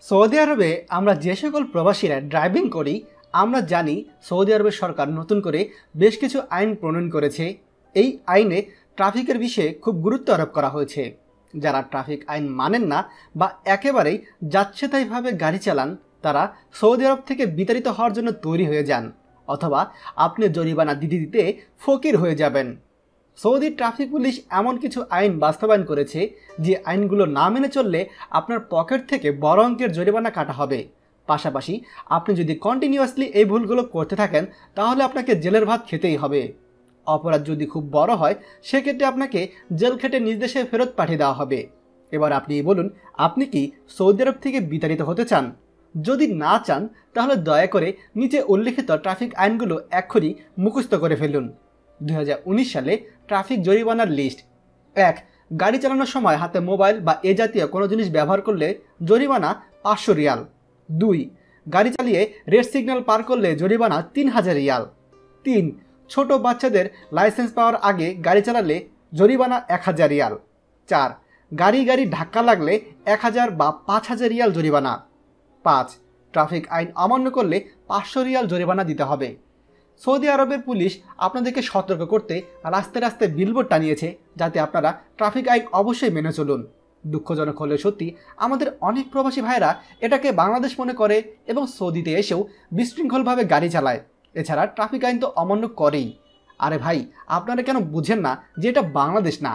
Saudi আরবে আমরা যে সকল প্রবাসীরা ড্রাইভিং করি আমরা জানি সৌদি আরবের সরকার নতুন করে বেশ কিছু আইন প্রণয়ন করেছে। এই আইনে ট্রাফিকের বিষয়ে খুব গুরুত্ব আরোপ করা হয়েছে। যারা ট্রাফিক আইন মানেন না বা একেবারেই যাচ্ছেতাইভাবে গাড়ি চালান তারা সৌদি আরব থেকে বিতাড়িত হওয়ার জন্য তৈরি হয়ে যান, অথবা আপনি জরিমানা দিতে দিতে ফকির হয়ে যাবেন। সৌদি ট্রাফিক পুলিশ এমন কিছু আইন বাস্তবায়ন করেছে যে আইনগুলো না মেনে চললে আপনার পকেট থেকে বড় অঙ্কের জরিমানা কাটা হবে। পাশাপাশি আপনি যদি কন্টিনিউয়াসলি এই ভুলগুলো করতে থাকেন তাহলে আপনাকে জেলের ভাত খেতেই হবে। অপরাধ যদি খুব বড় হয় সেক্ষেত্রে আপনাকে জেল খেটে নিজ দেশে ফেরত পাঠিয়ে দেওয়া হবে। এবার আপনি বলুন, আপনি কি সৌদি আরব থেকে বিতাড়িত হতে চান? যদি না চান তাহলে দয়া করে নিচে উল্লিখিত ট্রাফিক আইনগুলো এক্ষুনি মুখস্থ করে ফেলুন। 2019 সালে ট্রাফিক জরিমানার লিস্ট। 1. গাড়ি চালানোর সময় হাতে মোবাইল বা এ জাতীয় কোনো জিনিস ব্যবহার করলে জরিমানা 500 রিয়াল। 2. গাড়ি চালিয়ে রেড সিগন্যাল পার করলে জরিমানা 3000 রিয়াল। 3. ছোট বাচ্চাদের লাইসেন্স পাওয়ার আগে গাড়ি চালালে জরিমানা 1000 রিয়াল। 4. গাড়ি ধাক্কা লাগলে 1000 বা 5000 রিয়াল জরিমানা। 5. ট্রাফিক আইন অমান্য করলে 500 রিয়াল জরিমানা দিতে হবে। সৌদি আরবের পুলিশ আপনাদেরকে সতর্ক করতে রাস্তায় রাস্তায় বিলবোর্ড টানিয়েছে যাতে আপনারা ট্রাফিক আইন অবশ্যই মেনে চলুন। দুঃখজনক হলেও সত্যি, আমাদের অনেক প্রবাসী ভাইরা এটাকে বাংলাদেশ মনে করে এবং সৌদিতে এসেও বিশৃঙ্খলভাবে গাড়ি চালায়। এছাড়া ট্রাফিক আইন তো অমান্য করেই। আরে ভাই, আপনারা কেন বুঝেন না যে এটা বাংলাদেশ না?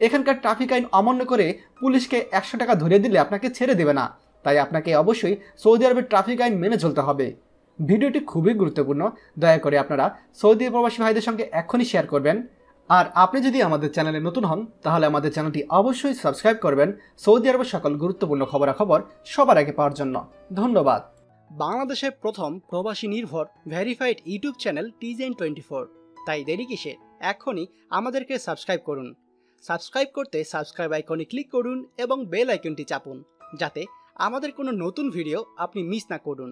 এখানকার ট্রাফিক আইন অমান্য করে পুলিশকে 100 টাকা ধরিয়ে দিলে আপনাকে ছেড়ে দেবে না। তাই আপনাকে অবশ্যই সৌদি আরবের ট্রাফিক আইন মেনে চলতে হবে। ভিডিওটি খুবই গুরুত্বপূর্ণ, দয়া করে আপনারা সৌদি প্রবাসী ভাইদের সঙ্গে এখনই শেয়ার করবেন। আর আপনি যদি আমাদের চ্যানেলে নতুন হন তাহলে আমাদের চ্যানেলটি অবশ্যই সাবস্ক্রাইব করবেন সৌদি আরবের সকল গুরুত্বপূর্ণ খবরাখবর সবার আগে পাওয়ার জন্য। ধন্যবাদ। বাংলাদেশের প্রথম প্রবাসী নির্ভর ভেরিফাইড ইউটিউব চ্যানেল TJN24। তাই দেরি কিসে, এখনই আমাদেরকে সাবস্ক্রাইব করুন। সাবস্ক্রাইব করতে সাবস্ক্রাইব আইকনে ক্লিক করুন এবং বেল আইকনটি চাপুন যাতে আমাদের কোনো নতুন ভিডিও আপনি মিস না করুন।